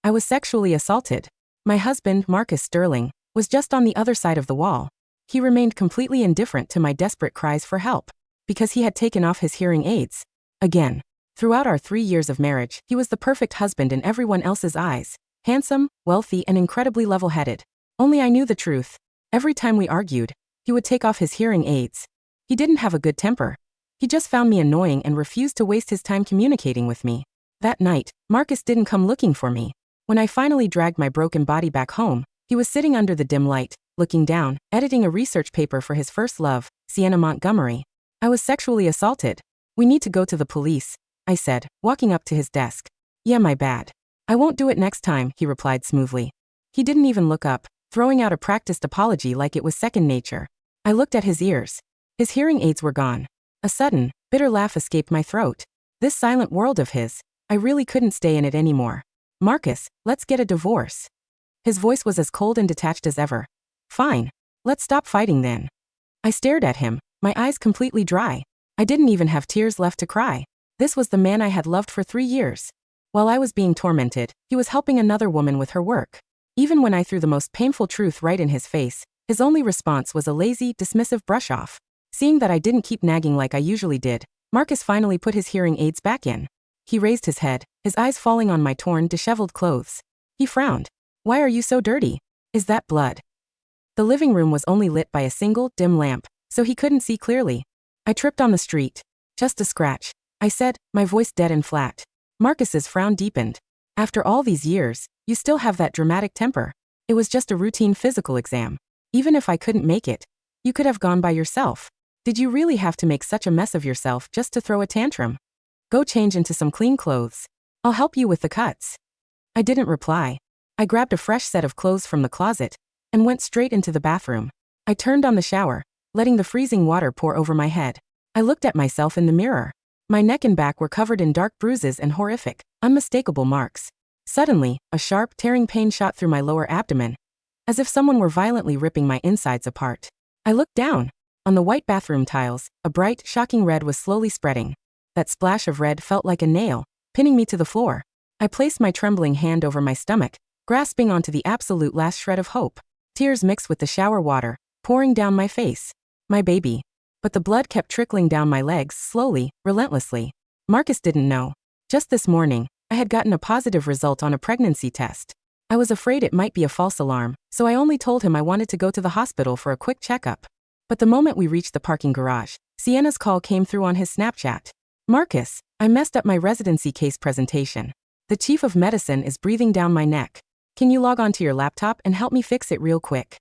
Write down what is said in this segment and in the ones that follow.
I was sexually assaulted. My husband, Marcus Sterling, was just on the other side of the wall. He remained completely indifferent to my desperate cries for help, because he had taken off his hearing aids. Again. Throughout our 3 years of marriage, he was the perfect husband in everyone else's eyes. Handsome, wealthy, and incredibly level-headed. Only I knew the truth. Every time we argued, he would take off his hearing aids. He didn't have a good temper. He just found me annoying and refused to waste his time communicating with me. That night, Marcus didn't come looking for me. When I finally dragged my broken body back home, he was sitting under the dim light, looking down, editing a research paper for his first love, Sienna Montgomery. I was sexually assaulted. We need to go to the police, I said, walking up to his desk. Yeah, my bad. I won't do it next time, he replied smoothly. He didn't even look up, throwing out a practiced apology like it was second nature. I looked at his ears. His hearing aids were gone. A sudden, bitter laugh escaped my throat. This silent world of his, I really couldn't stay in it anymore. Marcus, let's get a divorce. His voice was as cold and detached as ever. Fine. Let's stop fighting then. I stared at him, my eyes completely dry. I didn't even have tears left to cry. This was the man I had loved for 3 years. While I was being tormented, he was helping another woman with her work. Even when I threw the most painful truth right in his face, his only response was a lazy, dismissive brush-off. Seeing that I didn't keep nagging like I usually did, Marcus finally put his hearing aids back in. He raised his head, his eyes falling on my torn, disheveled clothes. He frowned. Why are you so dirty? Is that blood? The living room was only lit by a single, dim lamp, so he couldn't see clearly. I tripped on the street. Just a scratch, I said, my voice dead and flat. Marcus's frown deepened. After all these years, you still have that dramatic temper. It was just a routine physical exam. Even if I couldn't make it, you could have gone by yourself. Did you really have to make such a mess of yourself just to throw a tantrum? Go change into some clean clothes. I'll help you with the cuts. I didn't reply. I grabbed a fresh set of clothes from the closet and went straight into the bathroom. I turned on the shower, letting the freezing water pour over my head. I looked at myself in the mirror. My neck and back were covered in dark bruises and horrific, unmistakable marks. Suddenly, a sharp, tearing pain shot through my lower abdomen, as if someone were violently ripping my insides apart. I looked down. On the white bathroom tiles, a bright, shocking red was slowly spreading. That splash of red felt like a nail, pinning me to the floor. I placed my trembling hand over my stomach, grasping onto the absolute last shred of hope. Tears mixed with the shower water, pouring down my face. My baby. But the blood kept trickling down my legs slowly, relentlessly. Marcus didn't know. Just this morning, I had gotten a positive result on a pregnancy test. I was afraid it might be a false alarm, so I only told him I wanted to go to the hospital for a quick checkup. But the moment we reached the parking garage, Sienna's call came through on his Snapchat. Marcus, I messed up my residency case presentation. The chief of medicine is breathing down my neck. Can you log onto your laptop and help me fix it real quick?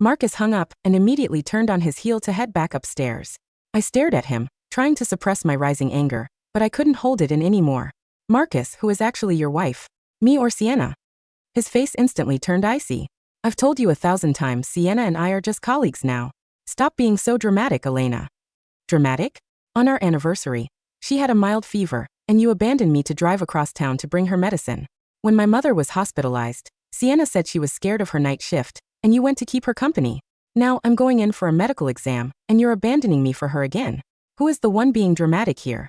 Marcus hung up and immediately turned on his heel to head back upstairs. I stared at him, trying to suppress my rising anger, but I couldn't hold it in anymore. Marcus, who is actually your wife? Me or Sienna? His face instantly turned icy. I've told you 1,000 times Sienna and I are just colleagues now. Stop being so dramatic, Elena. Dramatic? On our anniversary, she had a mild fever, and you abandoned me to drive across town to bring her medicine. When my mother was hospitalized, Sienna said she was scared of her night shift, and you went to keep her company. Now I'm going in for a medical exam, and you're abandoning me for her again. Who is the one being dramatic here?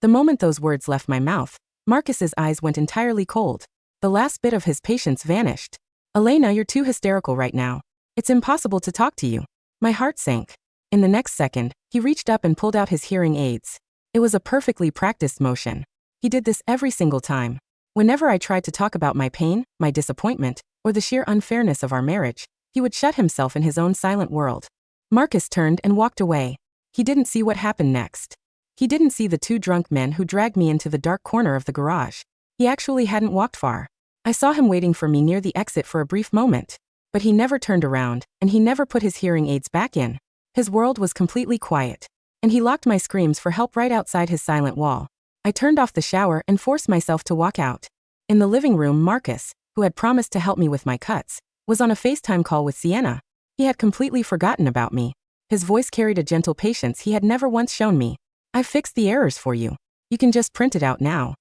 The moment those words left my mouth, Marcus's eyes went entirely cold. The last bit of his patience vanished. Elena, you're too hysterical right now. It's impossible to talk to you. My heart sank. In the next second, he reached up and pulled out his hearing aids. It was a perfectly practiced motion. He did this every single time. Whenever I tried to talk about my pain, my disappointment, or the sheer unfairness of our marriage, he would shut himself in his own silent world. Marcus turned and walked away. He didn't see what happened next. He didn't see the 2 drunk men who dragged me into the dark corner of the garage. He actually hadn't walked far. I saw him waiting for me near the exit for a brief moment. But he never turned around, and he never put his hearing aids back in. His world was completely quiet. And he locked my screams for help right outside his silent wall. I turned off the shower and forced myself to walk out. In the living room, Marcus, who had promised to help me with my cuts, was on a FaceTime call with Sienna. He had completely forgotten about me. His voice carried a gentle patience he had never once shown me. I've fixed the errors for you. You can just print it out now.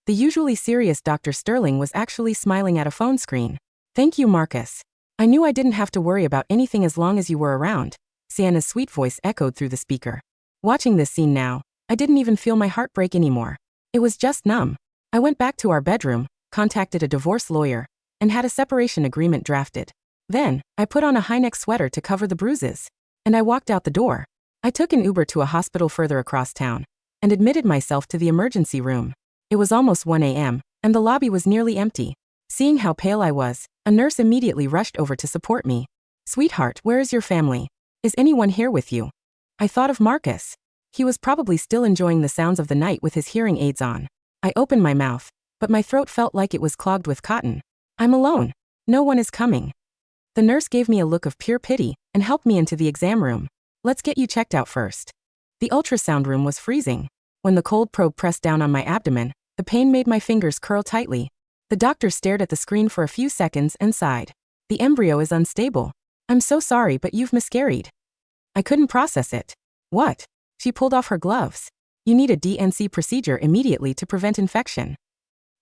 The usually serious Dr. Sterling was actually smiling at a phone screen. Thank you, Marcus. I knew I didn't have to worry about anything as long as you were around. Sienna's sweet voice echoed through the speaker. Watching this scene now, I didn't even feel my heart break anymore. It was just numb. I went back to our bedroom, contacted a divorce lawyer, and had a separation agreement drafted. Then, I put on a high-neck sweater to cover the bruises, and I walked out the door. I took an Uber to a hospital further across town, and admitted myself to the emergency room. It was almost 1 a.m., and the lobby was nearly empty. Seeing how pale I was, a nurse immediately rushed over to support me. "Sweetheart, where is your family? Is anyone here with you?" I thought of Marcus. He was probably still enjoying the sounds of the night with his hearing aids on. I opened my mouth, but my throat felt like it was clogged with cotton. "I'm alone. No one is coming." The nurse gave me a look of pure pity and helped me into the exam room. "Let's get you checked out first." The ultrasound room was freezing. When the cold probe pressed down on my abdomen, the pain made my fingers curl tightly. The doctor stared at the screen for a few seconds and sighed. "The embryo is unstable. I'm so sorry, but you've miscarried." I couldn't process it. "What?" She pulled off her gloves. "You need a DNC procedure immediately to prevent infection."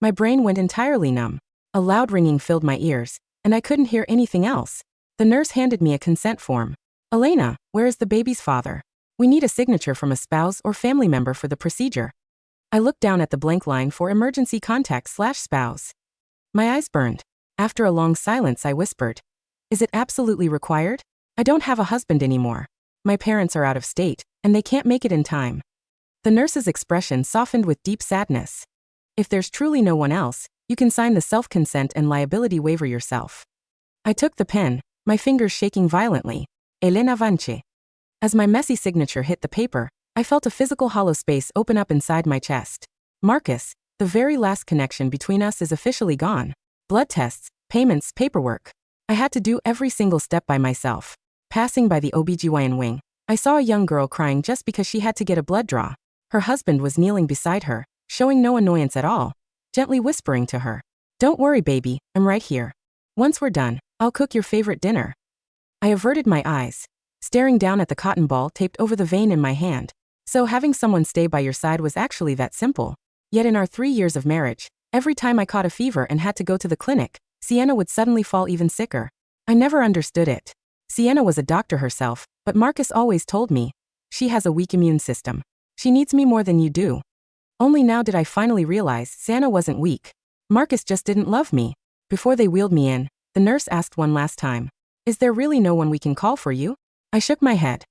My brain went entirely numb. A loud ringing filled my ears, and I couldn't hear anything else. The nurse handed me a consent form. "Elena, where is the baby's father? We need a signature from a spouse or family member for the procedure." I looked down at the blank line for emergency contact/spouse. My eyes burned. After a long silence, I whispered, "Is it absolutely required? I don't have a husband anymore. My parents are out of state, and they can't make it in time." The nurse's expression softened with deep sadness. "If there's truly no one else, you can sign the self-consent and liability waiver yourself." I took the pen, my fingers shaking violently. "Elena Vance." As my messy signature hit the paper, I felt a physical hollow space open up inside my chest. "Marcus, the very last connection between us is officially gone. Blood tests, payments, paperwork. I had to do every single step by myself." Passing by the OBGYN wing, I saw a young girl crying just because she had to get a blood draw. Her husband was kneeling beside her, showing no annoyance at all, gently whispering to her, "Don't worry, baby, I'm right here. Once we're done, I'll cook your favorite dinner." I averted my eyes, staring down at the cotton ball taped over the vein in my hand. So having someone stay by your side was actually that simple. Yet in our 3 years of marriage, every time I caught a fever and had to go to the clinic, Sienna would suddenly fall even sicker. I never understood it. Sienna was a doctor herself, but Marcus always told me, "She has a weak immune system. She needs me more than you do." Only now did I finally realize Sienna wasn't weak. Marcus just didn't love me. Before they wheeled me in, the nurse asked one last time, "Is there really no one we can call for you?" I shook my head.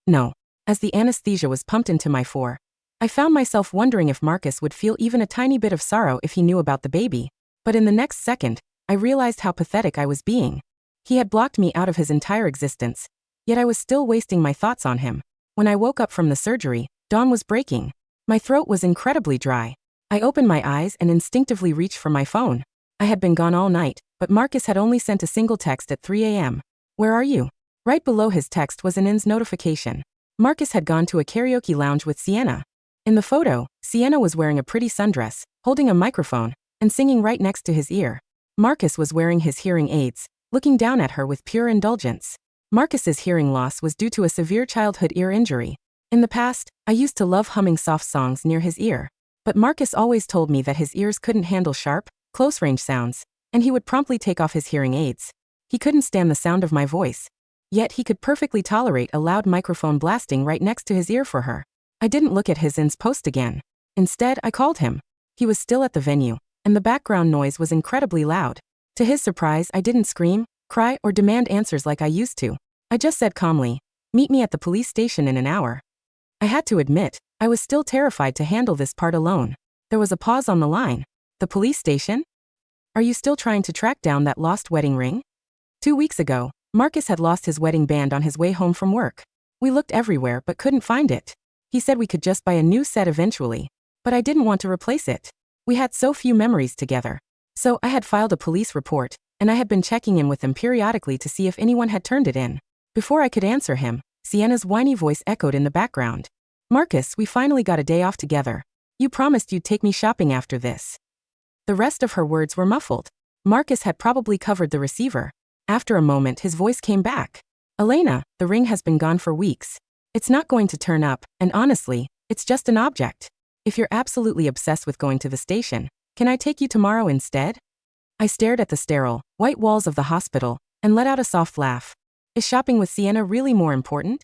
No. As the anesthesia was pumped into my fore, I found myself wondering if Marcus would feel even a tiny bit of sorrow if he knew about the baby. But in the next second, I realized how pathetic I was being. He had blocked me out of his entire existence, yet I was still wasting my thoughts on him. When I woke up from the surgery, dawn was breaking. My throat was incredibly dry. I opened my eyes and instinctively reached for my phone. I had been gone all night, but Marcus had only sent a single text at 3 a.m. "Where are you?" Right below his text was an INS notification. Marcus had gone to a karaoke lounge with Sienna. In the photo, Sienna was wearing a pretty sundress, holding a microphone, and singing right next to his ear. Marcus was wearing his hearing aids, looking down at her with pure indulgence. Marcus's hearing loss was due to a severe childhood ear injury. In the past, I used to love humming soft songs near his ear. But Marcus always told me that his ears couldn't handle sharp, close-range sounds, and he would promptly take off his hearing aids. He couldn't stand the sound of my voice. Yet he could perfectly tolerate a loud microphone blasting right next to his ear for her. I didn't look at his INS post again. Instead, I called him. He was still at the venue, and the background noise was incredibly loud. To his surprise, I didn't scream, cry, or demand answers like I used to. I just said calmly, "Meet me at the police station in an hour." I had to admit, I was still terrified to handle this part alone. There was a pause on the line. "The police station? Are you still trying to track down that lost wedding ring?" 2 weeks ago, Marcus had lost his wedding band on his way home from work. We looked everywhere but couldn't find it. He said we could just buy a new set eventually. But I didn't want to replace it. We had so few memories together. So I had filed a police report, and I had been checking in with them periodically to see if anyone had turned it in. Before I could answer him, Sienna's whiny voice echoed in the background. "Marcus, we finally got a day off together. You promised you'd take me shopping after this." The rest of her words were muffled. Marcus had probably covered the receiver. After a moment, his voice came back. "Elena, the ring has been gone for weeks. It's not going to turn up, and honestly, it's just an object. If you're absolutely obsessed with going to the station, can I take you tomorrow instead?" I stared at the sterile, white walls of the hospital, and let out a soft laugh. Is shopping with Sienna really more important?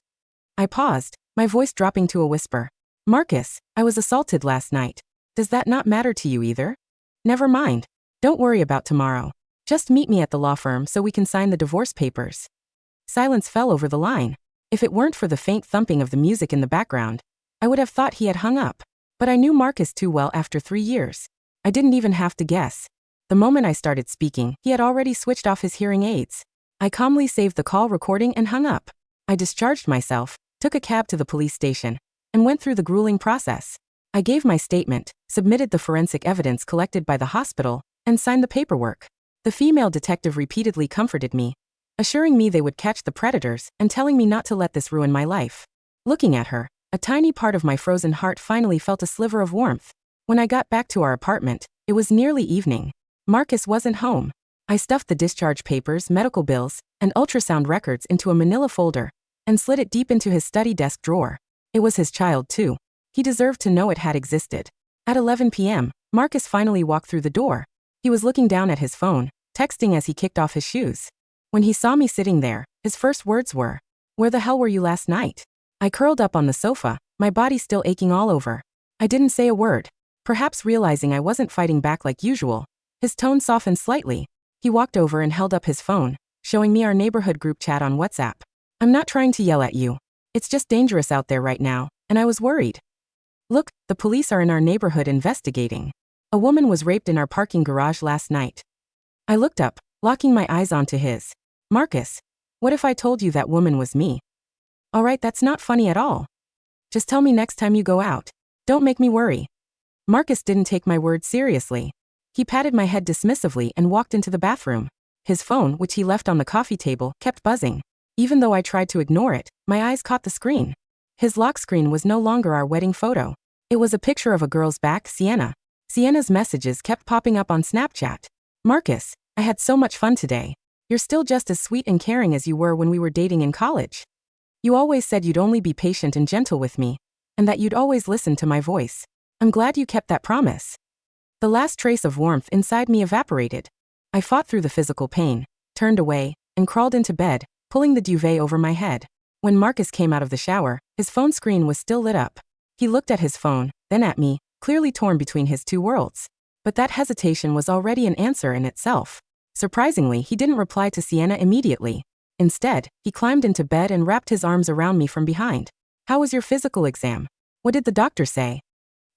I paused, my voice dropping to a whisper. "Marcus, I was assaulted last night. Does that not matter to you either?" "Never mind. Don't worry about tomorrow. Just meet me at the law firm so we can sign the divorce papers. Silence fell over the line. If it weren't for the faint thumping of the music in the background, I would have thought he had hung up. But I knew Marcus too well after 3 years. I didn't even have to guess. The moment I started speaking, he had already switched off his hearing aids. I calmly saved the call recording and hung up. I discharged myself, took a cab to the police station, and went through the grueling process. I gave my statement, submitted the forensic evidence collected by the hospital, and signed the paperwork. The female detective repeatedly comforted me, assuring me they would catch the predators and telling me not to let this ruin my life. Looking at her, a tiny part of my frozen heart finally felt a sliver of warmth. When I got back to our apartment, it was nearly evening. Marcus wasn't home. I stuffed the discharge papers, medical bills, and ultrasound records into a manila folder and slid it deep into his study desk drawer. It was his child, too. He deserved to know it had existed. At 11 p.m., Marcus finally walked through the door. He was looking down at his phone, texting as he kicked off his shoes. When he saw me sitting there, his first words were, "Where the hell were you last night?" I curled up on the sofa, my body still aching all over. I didn't say a word. Perhaps realizing I wasn't fighting back like usual, his tone softened slightly. He walked over and held up his phone, showing me our neighborhood group chat on WhatsApp. "I'm not trying to yell at you. It's just dangerous out there right now, and I was worried. Look, the police are in our neighborhood investigating. A woman was raped in our parking garage last night." I looked up, locking my eyes onto his. "Marcus, what if I told you that woman was me?" "All right, that's not funny at all. Just tell me next time you go out. Don't make me worry." Marcus didn't take my words seriously. He patted my head dismissively and walked into the bathroom. His phone, which he left on the coffee table, kept buzzing. Even though I tried to ignore it, my eyes caught the screen. His lock screen was no longer our wedding photo. It was a picture of a girl's back, Sienna. Sienna's messages kept popping up on Snapchat. "Marcus, I had so much fun today. You're still just as sweet and caring as you were when we were dating in college. You always said you'd only be patient and gentle with me, and that you'd always listen to my voice. I'm glad you kept that promise." The last trace of warmth inside me evaporated. I fought through the physical pain, turned away, and crawled into bed, pulling the duvet over my head. When Marcus came out of the shower, his phone screen was still lit up. He looked at his phone, then at me, clearly torn between his two worlds. But that hesitation was already an answer in itself. Surprisingly, he didn't reply to Sienna immediately. Instead, he climbed into bed and wrapped his arms around me from behind. "How was your physical exam? What did the doctor say?"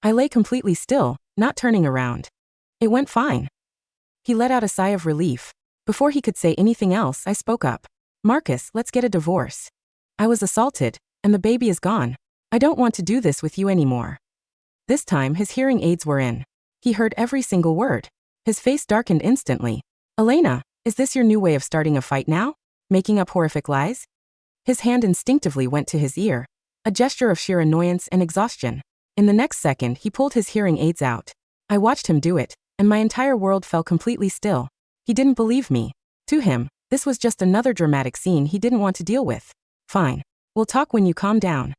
I lay completely still, not turning around. "It went fine." He let out a sigh of relief. Before he could say anything else, I spoke up. "Marcus, let's get a divorce. I was assaulted, and the baby is gone. I don't want to do this with you anymore." This time, his hearing aids were in. He heard every single word. His face darkened instantly. "Elena, is this your new way of starting a fight now? Making up horrific lies?" His hand instinctively went to his ear, a gesture of sheer annoyance and exhaustion. In the next second, he pulled his hearing aids out. I watched him do it, and my entire world fell completely still. He didn't believe me. To him, this was just another dramatic scene he didn't want to deal with. "Fine. We'll talk when you calm down."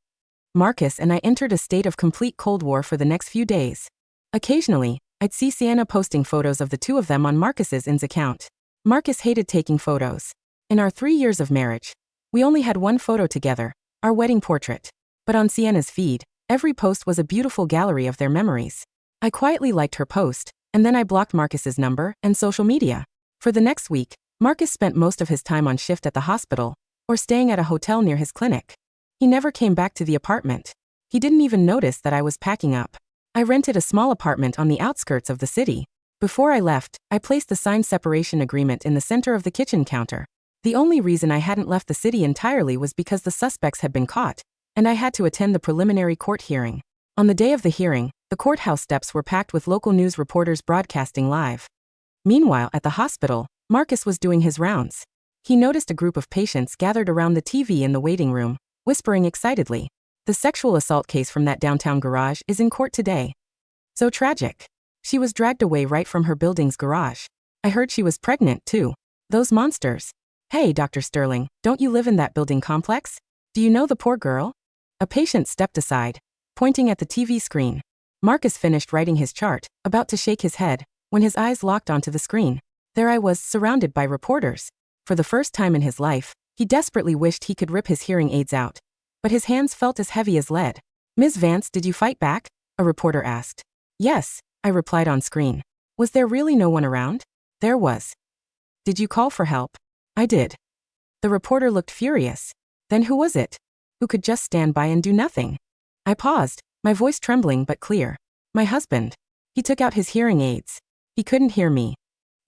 Marcus and I entered a state of complete Cold War for the next few days. Occasionally, I'd see Sienna posting photos of the two of them on Marcus's Insta account. Marcus hated taking photos. In our 3 years of marriage, we only had one photo together, our wedding portrait. But on Sienna's feed, every post was a beautiful gallery of their memories. I quietly liked her post, and then I blocked Marcus's number and social media. For the next week, Marcus spent most of his time on shift at the hospital or staying at a hotel near his clinic. He never came back to the apartment. He didn't even notice that I was packing up. I rented a small apartment on the outskirts of the city. Before I left, I placed the signed separation agreement in the center of the kitchen counter. The only reason I hadn't left the city entirely was because the suspects had been caught, and I had to attend the preliminary court hearing. On the day of the hearing, the courthouse steps were packed with local news reporters broadcasting live. Meanwhile, at the hospital, Marcus was doing his rounds. He noticed a group of patients gathered around the TV in the waiting room, whispering excitedly. "The sexual assault case from that downtown garage is in court today. So tragic. She was dragged away right from her building's garage. I heard she was pregnant, too. Those monsters. Hey, Dr. Sterling, don't you live in that building complex? Do you know the poor girl?" A patient stepped aside, pointing at the TV screen. Marcus finished writing his chart, about to shake his head, when his eyes locked onto the screen. There I was, surrounded by reporters. For the first time in his life, he desperately wished he could rip his hearing aids out. But his hands felt as heavy as lead. "Ms. Vance, did you fight back?" a reporter asked. "Yes," I replied on screen. Was there really no one around? There was. Did you call for help? I did. The reporter looked furious. Then who was it? Who could just stand by and do nothing? I paused, my voice trembling but clear. My husband. He took out his hearing aids. He couldn't hear me.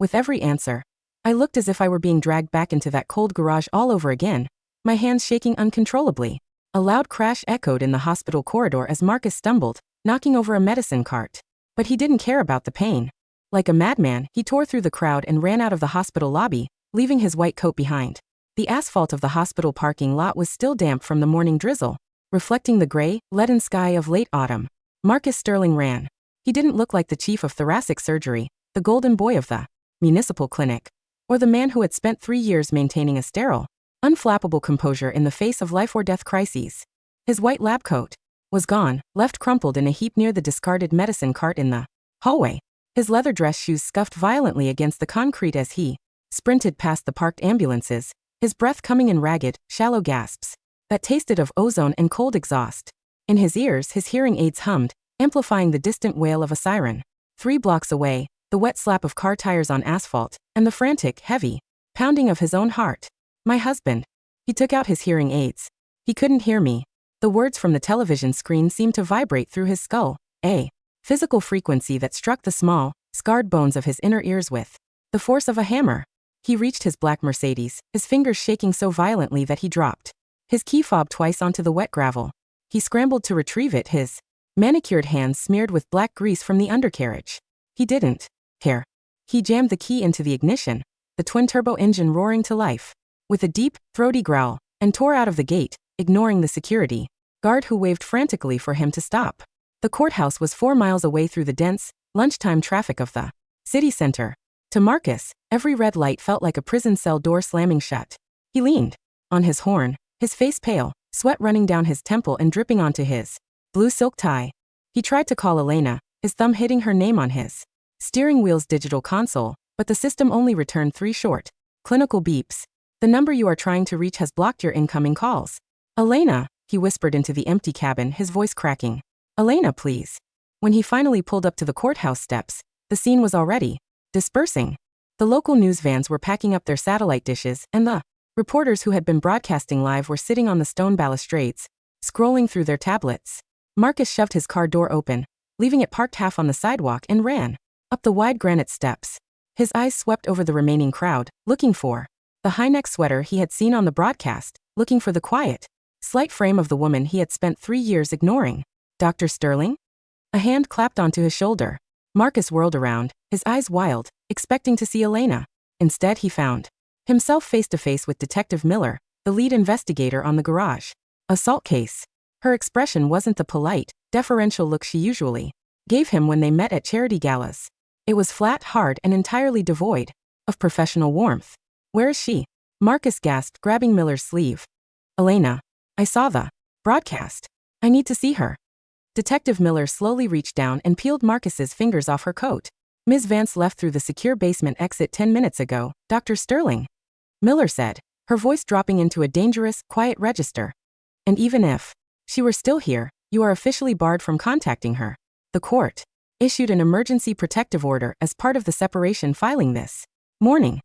With every answer, I looked as if I were being dragged back into that cold garage all over again, my hands shaking uncontrollably. A loud crash echoed in the hospital corridor as Marcus stumbled, knocking over a medicine cart. But he didn't care about the pain. Like a madman, he tore through the crowd and ran out of the hospital lobby, leaving his white coat behind. The asphalt of the hospital parking lot was still damp from the morning drizzle, reflecting the gray, leaden sky of late autumn. Marcus Sterling ran. He didn't look like the chief of thoracic surgery, the golden boy of the municipal clinic, or the man who had spent 3 years maintaining a sterile, unflappable composure in the face of life-or-death crises. His white lab coat was gone, left crumpled in a heap near the discarded medicine cart in the hallway. His leather dress shoes scuffed violently against the concrete as he sprinted past the parked ambulances, his breath coming in ragged, shallow gasps that tasted of ozone and cold exhaust. In his ears, his hearing aids hummed, amplifying the distant wail of a siren. 3 blocks away, the wet slap of car tires on asphalt, and the frantic, heavy pounding of his own heart. My husband. He took out his hearing aids. He couldn't hear me. The words from the television screen seemed to vibrate through his skull, a physical frequency that struck the small, scarred bones of his inner ears with the force of a hammer. He reached his black Mercedes, his fingers shaking so violently that he dropped his key fob twice onto the wet gravel. He scrambled to retrieve it, his manicured hands smeared with black grease from the undercarriage. He didn't care. He jammed the key into the ignition, the twin-turbo engine roaring to life, with a deep, throaty growl, and tore out of the gate, ignoring the security guard who waved frantically for him to stop. The courthouse was 4 miles away through the dense, lunchtime traffic of the city center. To Marcus, every red light felt like a prison cell door slamming shut. He leaned on his horn, his face pale, sweat running down his temple and dripping onto his blue silk tie. He tried to call Elena, his thumb hitting her name on his steering wheel's digital console, but the system only returned 3 short, clinical beeps. The number you are trying to reach has blocked your incoming calls. Elena, he whispered into the empty cabin, his voice cracking. Elena, please. When he finally pulled up to the courthouse steps, the scene was already dispersing. The local news vans were packing up their satellite dishes, and the reporters who had been broadcasting live were sitting on the stone balustrades, scrolling through their tablets. Marcus shoved his car door open, leaving it parked half on the sidewalk, and ran up the wide granite steps. His eyes swept over the remaining crowd, looking for the high-neck sweater he had seen on the broadcast, looking for the quiet, slight frame of the woman he had spent 3 years ignoring. Dr. Sterling? A hand clapped onto his shoulder. Marcus whirled around, his eyes wild, expecting to see Elena. Instead, he found himself face-to-face with Detective Miller, the lead investigator on the garage assault case. Her expression wasn't the polite, deferential look she usually gave him when they met at charity galas. It was flat, hard, and entirely devoid of professional warmth. Where is she? Marcus gasped, grabbing Miller's sleeve. Elena. I saw the broadcast. I need to see her. Detective Miller slowly reached down and peeled Marcus's fingers off her coat. Ms. Vance left through the secure basement exit 10 minutes ago, Dr. Sterling. Miller said, her voice dropping into a dangerous, quiet register. And even if she were still here, you are officially barred from contacting her. The court issued an emergency protective order as part of the separation filing this morning.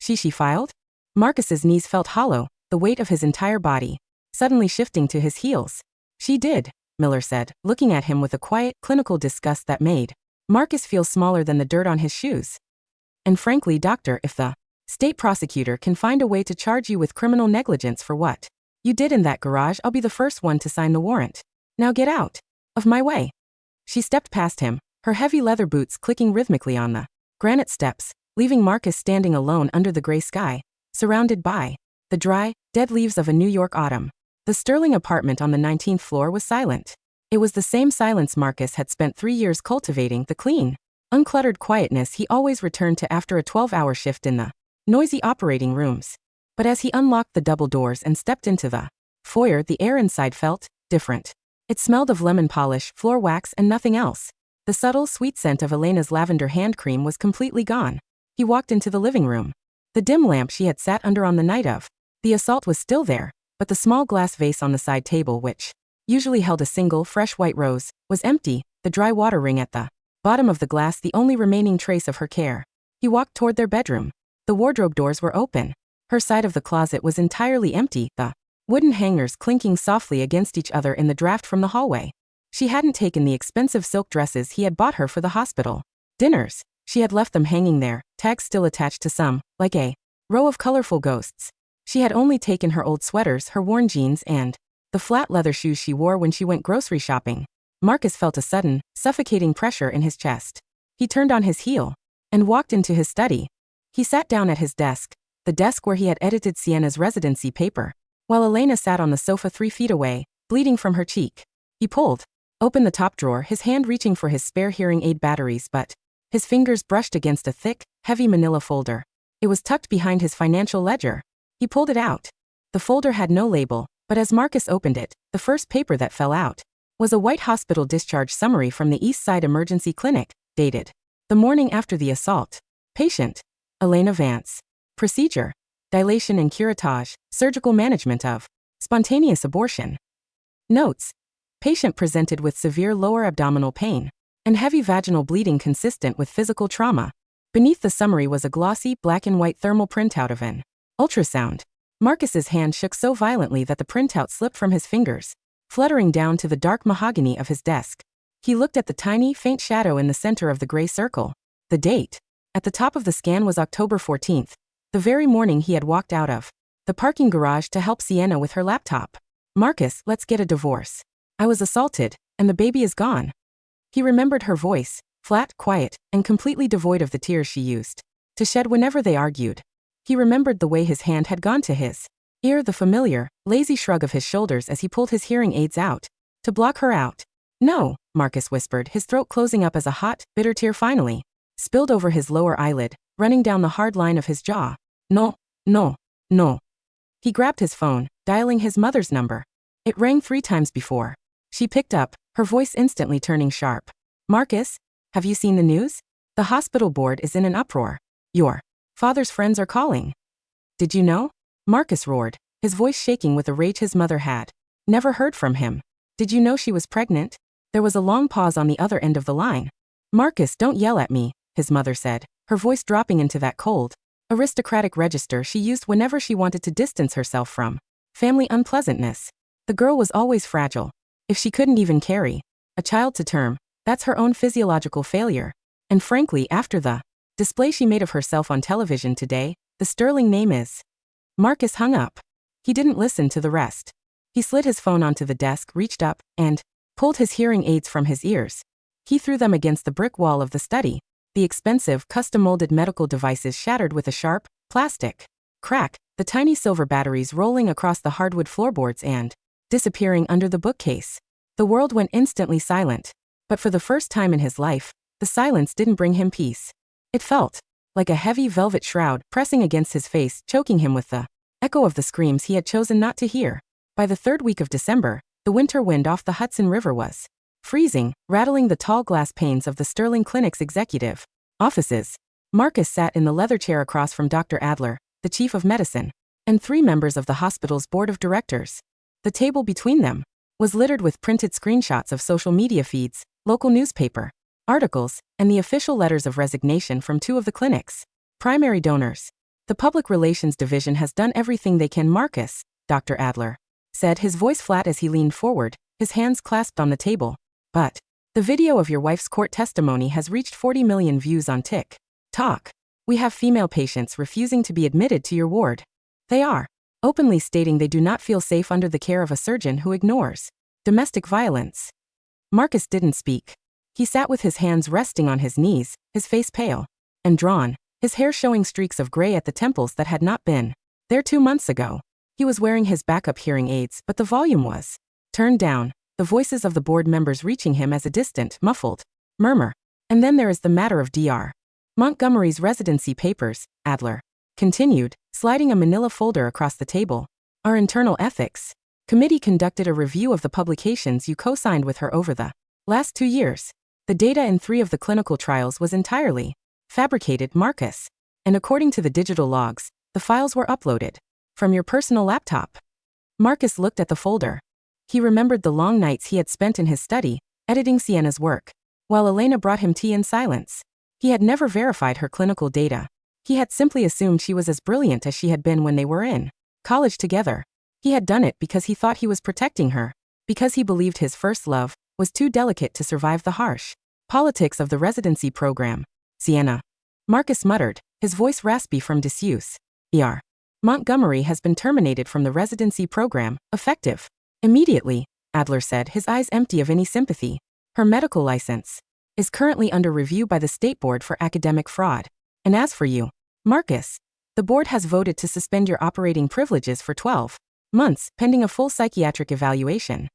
She filed? Marcus's knees felt hollow, the weight of his entire body suddenly shifting to his heels. She did, Miller said, looking at him with a quiet, clinical disgust that made Marcus feel smaller than the dirt on his shoes. And frankly, doctor, if the state prosecutor can find a way to charge you with criminal negligence for what you did in that garage, I'll be the first one to sign the warrant. Now get out of my way. She stepped past him, her heavy leather boots clicking rhythmically on the granite steps, leaving Marcus standing alone under the gray sky, surrounded by the dry, dead leaves of a New York autumn. The Sterling apartment on the 19th floor was silent. It was the same silence Marcus had spent 3 years cultivating, the clean, uncluttered quietness he always returned to after a 12-hour shift in the noisy operating rooms. But as he unlocked the double doors and stepped into the foyer, the air inside felt different. It smelled of lemon polish, floor wax, and nothing else. The subtle, sweet scent of Elena's lavender hand cream was completely gone. He walked into the living room. The dim lamp she had sat under on the night of the assault was still there, but the small glass vase on the side table, which usually held a single, fresh white rose, was empty. The dry water ring at the bottom of the glass the only remaining trace of her care. He walked toward their bedroom. The wardrobe doors were open. Her side of the closet was entirely empty, the wooden hangers clinking softly against each other in the draft from the hallway. She hadn't taken the expensive silk dresses he had bought her for the hospital dinners. She had left them hanging there, tags still attached to some, like a row of colorful ghosts. She had only taken her old sweaters, her worn jeans, and the flat leather shoes she wore when she went grocery shopping. Marcus felt a sudden, suffocating pressure in his chest. He turned on his heel and walked into his study. He sat down at his desk, the desk where he had edited Sienna's residency paper, while Elena sat on the sofa 3 feet away, bleeding from her cheek. He pulled open the top drawer, his hand reaching for his spare hearing aid batteries, but his fingers brushed against a thick, heavy manila folder. It was tucked behind his financial ledger. He pulled it out. The folder had no label, but as Marcus opened it, the first paper that fell out was a white hospital discharge summary from the East Side Emergency Clinic, dated the morning after the assault. Patient: Elena Vance. Procedure: dilation and curettage, surgical management of spontaneous abortion. Notes: patient presented with severe lower abdominal pain and heavy vaginal bleeding consistent with physical trauma. Beneath the summary was a glossy black and white thermal printout of an ultrasound. Marcus's hand shook so violently that the printout slipped from his fingers, fluttering down to the dark mahogany of his desk. He looked at the tiny, faint shadow in the center of the gray circle. The date at the top of the scan was October 14th, the very morning he had walked out of the parking garage to help Sienna with her laptop. Marcus, let's get a divorce. I was assaulted, and the baby is gone. He remembered her voice, flat, quiet, and completely devoid of the tears she used to shed whenever they argued. He remembered the way his hand had gone to his ear, the familiar, lazy shrug of his shoulders as he pulled his hearing aids out to block her out. No, Marcus whispered, his throat closing up as a hot, bitter tear finally spilled over his lower eyelid, running down the hard line of his jaw. No, no, no. He grabbed his phone, dialing his mother's number. It rang 3 times before she picked up, her voice instantly turning sharp. Marcus, have you seen the news? The hospital board is in an uproar. Your father's friends are calling. Did you know? Marcus roared, his voice shaking with the rage his mother had never heard from him. Did you know she was pregnant? There was a long pause on the other end of the line. Marcus, don't yell at me, his mother said, her voice dropping into that cold, aristocratic register she used whenever she wanted to distance herself from family unpleasantness. The girl was always fragile. If she couldn't even carry a child to term, that's her own physiological failure. And frankly, after the display she made of herself on television today, the sterling name is. Marcus hung up. He didn't listen to the rest. He slid his phone onto the desk, reached up, and pulled his hearing aids from his ears. He threw them against the brick wall of the study. The expensive, custom-molded medical devices shattered with a sharp, plastic crack, the tiny silver batteries rolling across the hardwood floorboards and disappearing under the bookcase. The world went instantly silent. But for the first time in his life, the silence didn't bring him peace. It felt like a heavy velvet shroud pressing against his face, choking him with the echo of the screams he had chosen not to hear. By the 3rd week of December, the winter wind off the Hudson River was freezing, rattling the tall glass panes of the Sterling Clinic's executive offices. Marcus sat in the leather chair across from Dr. Adler, the chief of medicine, and 3 members of the hospital's board of directors. The table between them was littered with printed screenshots of social media feeds, local newspaper articles, and the official letters of resignation from 2 of the clinic's primary donors. The public relations division has done everything they can, Marcus, Dr. Adler said, his voice flat as he leaned forward, his hands clasped on the table. But the video of your wife's court testimony has reached 40 million views on TikTok. We have female patients refusing to be admitted to your ward. They are openly stating they do not feel safe under the care of a surgeon who ignores domestic violence. Marcus didn't speak. He sat with his hands resting on his knees, his face pale and drawn, his hair showing streaks of gray at the temples that had not been there 2 months ago. He was wearing his backup hearing aids, but the volume was turned down, the voices of the board members reaching him as a distant, muffled murmur. And then there is the matter of Dr. Montgomery's residency papers, Adler continued, sliding a manila folder across the table. Our internal ethics committee conducted a review of the publications you co-signed with her over the last 2 years. The data in 3 of the clinical trials was entirely fabricated, Marcus. And according to the digital logs, the files were uploaded from your personal laptop. Marcus looked at the folder. He remembered the long nights he had spent in his study, editing Sienna's work. while Elena brought him tea in silence. He had never verified her clinical data. He had simply assumed she was as brilliant as she had been when they were in college together. He had done it because he thought he was protecting her, because he believed his first love was too delicate to survive the harsh politics of the residency program. Sienna. Marcus muttered, his voice raspy from disuse. E.R. Montgomery has been terminated from the residency program, effective immediately, Adler said, his eyes empty of any sympathy. Her medical license is currently under review by the State Board for Academic Fraud. And as for you, Marcus, the board has voted to suspend your operating privileges for 12 months, pending a full psychiatric evaluation.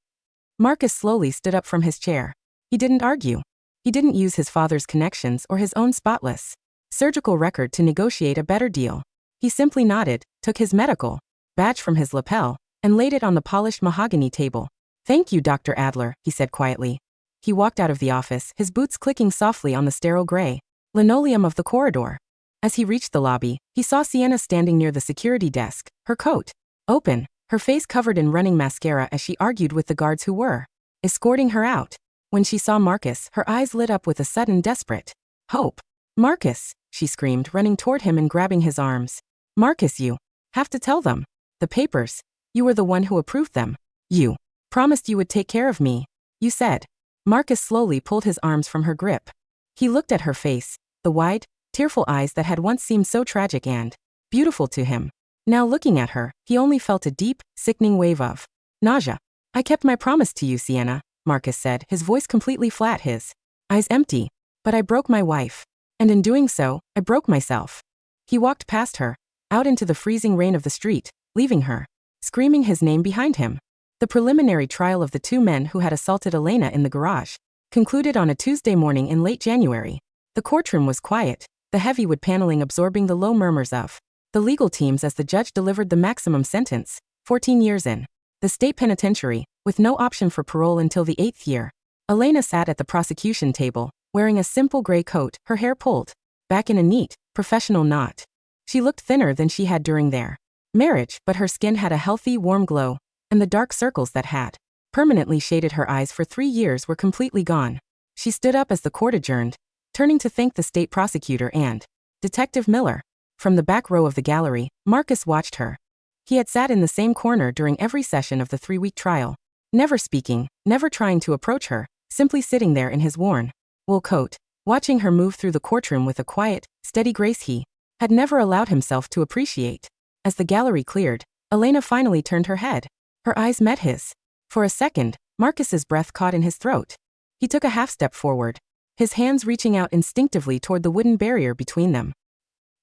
Marcus slowly stood up from his chair. He didn't argue. He didn't use his father's connections or his own spotless surgical record to negotiate a better deal. He simply nodded, took his medical badge from his lapel, and laid it on the polished mahogany table. Thank you, Dr. Adler, he said quietly. He walked out of the office, his boots clicking softly on the sterile gray linoleum of the corridor. As he reached the lobby, he saw Sienna standing near the security desk, her coat open, her face covered in running mascara as she argued with the guards who were escorting her out. When she saw Marcus, her eyes lit up with a sudden desperate hope. Marcus, she screamed, running toward him and grabbing his arms. Marcus, you have to tell them. The papers. You were the one who approved them. You promised you would take care of me. You said. Marcus slowly pulled his arms from her grip. He looked at her face, the wide, tearful eyes that had once seemed so tragic and beautiful to him. Now looking at her, he only felt a deep, sickening wave of nausea. I kept my promise to you, Sienna, Marcus said, his voice completely flat, his eyes empty. But I broke my wife. And in doing so, I broke myself. He walked past her, out into the freezing rain of the street, leaving her screaming his name behind him. The preliminary trial of the two men who had assaulted Elena in the garage concluded on a Tuesday morning in late January. The courtroom was quiet, the heavy wood paneling absorbing the low murmurs of the legal teams as the judge delivered the maximum sentence, 14 years in the state penitentiary, with no option for parole until the 8th year. Elena sat at the prosecution table, wearing a simple gray coat, her hair pulled back in a neat, professional knot. She looked thinner than she had during their marriage, but her skin had a healthy, warm glow, and the dark circles that had permanently shaded her eyes for 3 years were completely gone. She stood up as the court adjourned, turning to thank the state prosecutor and Detective Miller. From the back row of the gallery, Marcus watched her. He had sat in the same corner during every session of the 3-week trial, never speaking, never trying to approach her, simply sitting there in his worn wool coat, watching her move through the courtroom with a quiet, steady grace he had never allowed himself to appreciate. As the gallery cleared, Elena finally turned her head. Her eyes met his. For a second, Marcus's breath caught in his throat. He took a half-step forward, his hands reaching out instinctively toward the wooden barrier between them.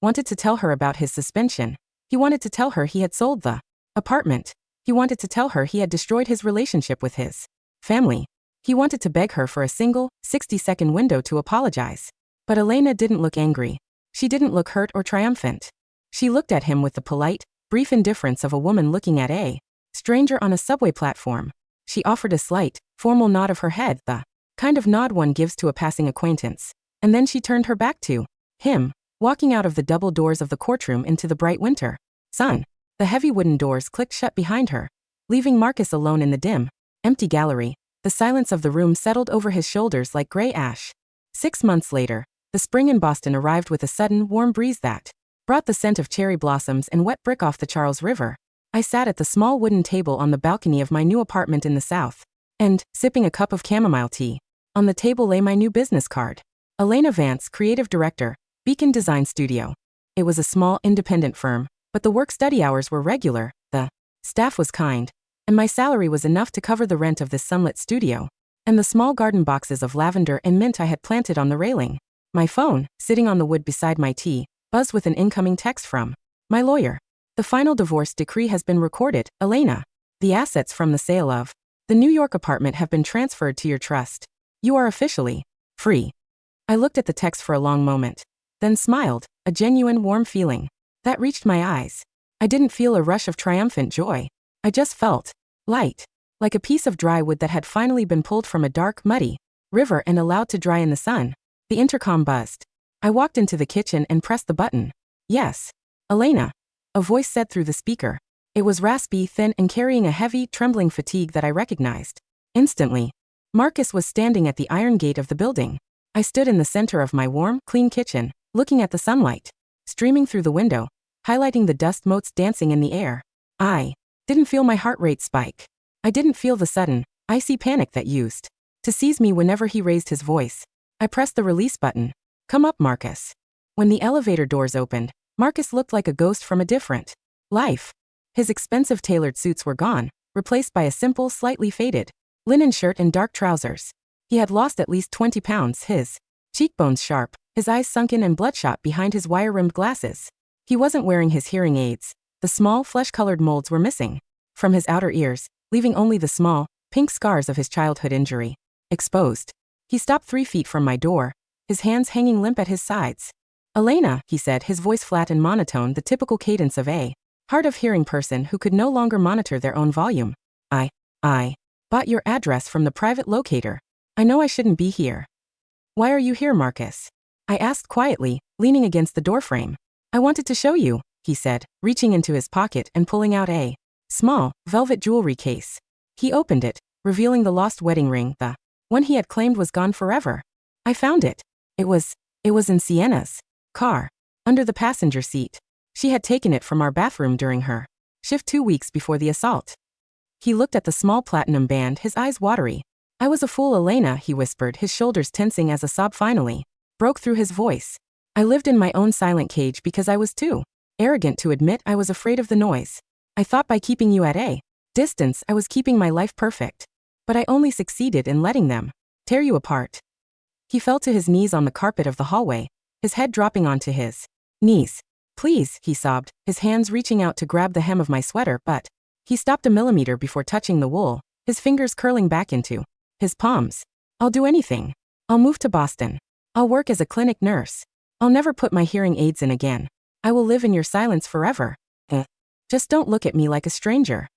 Wanted to tell her about his suspension. He wanted to tell her he had sold the apartment. He wanted to tell her he had destroyed his relationship with his family. He wanted to beg her for a single, 60-second window to apologize. But Elena didn't look angry. She didn't look hurt or triumphant. She looked at him with the polite, brief indifference of a woman looking at a stranger on a subway platform. She offered a slight, formal nod of her head, the kind of nod one gives to a passing acquaintance. And then she turned her back to him, walking out of the double doors of the courtroom into the bright winter sun. The heavy wooden doors clicked shut behind her, leaving Marcus alone in the dim, empty gallery. The silence of the room settled over his shoulders like gray ash. 6 months later, the spring in Boston arrived with a sudden, warm breeze that brought the scent of cherry blossoms and wet brick off the Charles River. I sat at the small wooden table on the balcony of my new apartment in the South, and, sipping a cup of chamomile tea. On the table lay my new business card. Elena Vance, creative director, Beacon Design Studio. It was a small, independent firm, but the work-study hours were regular, the staff was kind, and my salary was enough to cover the rent of this sunlit studio, and the small garden boxes of lavender and mint I had planted on the railing. My phone, sitting on the wood beside my tea, buzzed with an incoming text from my lawyer. The final divorce decree has been recorded, Elena. The assets from the sale of the New York apartment have been transferred to your trust. You are officially free. I looked at the text for a long moment, then smiled, a genuine warm feeling that reached my eyes. I didn't feel a rush of triumphant joy. I just felt light, like a piece of dry wood that had finally been pulled from a dark, muddy river and allowed to dry in the sun. The intercom buzzed. I walked into the kitchen and pressed the button. Yes. Elena. A voice said through the speaker. It was raspy, thin, and carrying a heavy, trembling fatigue that I recognized instantly. Marcus was standing at the iron gate of the building. I stood in the center of my warm, clean kitchen, looking at the sunlight streaming through the window, highlighting the dust motes dancing in the air. I didn't feel my heart rate spike. I didn't feel the sudden, icy panic that used to seize me whenever he raised his voice. I pressed the release button. Come up, Marcus. When the elevator doors opened, Marcus looked like a ghost from a different life. His expensive tailored suits were gone, replaced by a simple, slightly faded linen shirt and dark trousers. He had lost at least 20 pounds, his cheekbones sharp, his eyes sunken and bloodshot behind his wire-rimmed glasses. He wasn't wearing his hearing aids. The small, flesh-colored molds were missing from his outer ears, leaving only the small, pink scars of his childhood injury exposed. He stopped 3 feet from my door, his hands hanging limp at his sides. Elena, he said, his voice flat and monotone, the typical cadence of a hard-of-hearing person who could no longer monitor their own volume. I bought your address from the private locator. I know I shouldn't be here. Why are you here, Marcus? I asked quietly, leaning against the doorframe. I wanted to show you, he said, reaching into his pocket and pulling out a small, velvet jewelry case. He opened it, revealing the lost wedding ring, the one he had claimed was gone forever. I found it. It was in Sienna's car, under the passenger seat. She had taken it from our bathroom during her shift 2 weeks before the assault. He looked at the small platinum band, his eyes watery. I was a fool, Elena, he whispered, his shoulders tensing as a sob finally broke through his voice. I lived in my own silent cage because I was too arrogant to admit I was afraid of the noise. I thought by keeping you at a distance I was keeping my life perfect. But I only succeeded in letting them tear you apart. He fell to his knees on the carpet of the hallway, his head dropping onto his knees. Please, he sobbed, his hands reaching out to grab the hem of my sweater, but he stopped a millimeter before touching the wool, his fingers curling back into his palms. I'll do anything. I'll move to Boston. I'll work as a clinic nurse. I'll never put my hearing aids in again. I will live in your silence forever. Just don't look at me like a stranger.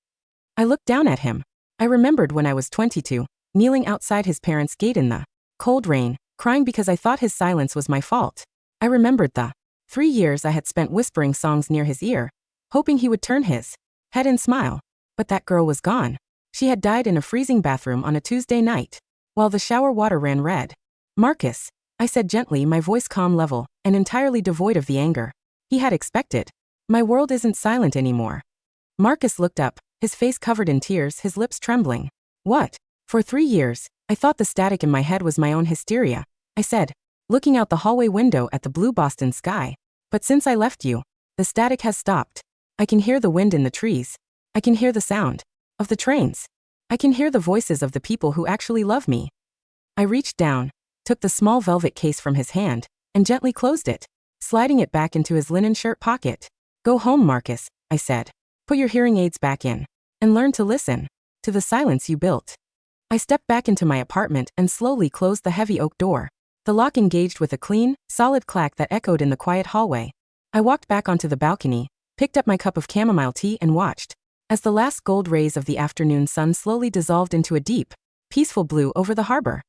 I looked down at him. I remembered when I was 22, kneeling outside his parents' gate in the cold rain, crying because I thought his silence was my fault. I remembered the 3 years I had spent whispering songs near his ear, hoping he would turn his head and smile. But that girl was gone. She had died in a freezing bathroom on a Tuesday night, while the shower water ran red. Marcus, I said gently, my voice calm, level, and entirely devoid of the anger he had expected. My world isn't silent anymore. Marcus looked up, his face covered in tears, his lips trembling. What? For 3 years, I thought the static in my head was my own hysteria, I said, looking out the hallway window at the blue Boston sky. But since I left you, the static has stopped. I can hear the wind in the trees. I can hear the sound of the trains. I can hear the voices of the people who actually love me. I reached down, took the small velvet case from his hand, and gently closed it, sliding it back into his linen shirt pocket. Go home, Marcus, I said. Put your hearing aids back in, and learn to listen to the silence you built. I stepped back into my apartment and slowly closed the heavy oak door. The lock engaged with a clean, solid clack that echoed in the quiet hallway. I walked back onto the balcony, picked up my cup of chamomile tea and watched as the last gold rays of the afternoon sun slowly dissolved into a deep, peaceful blue over the harbor.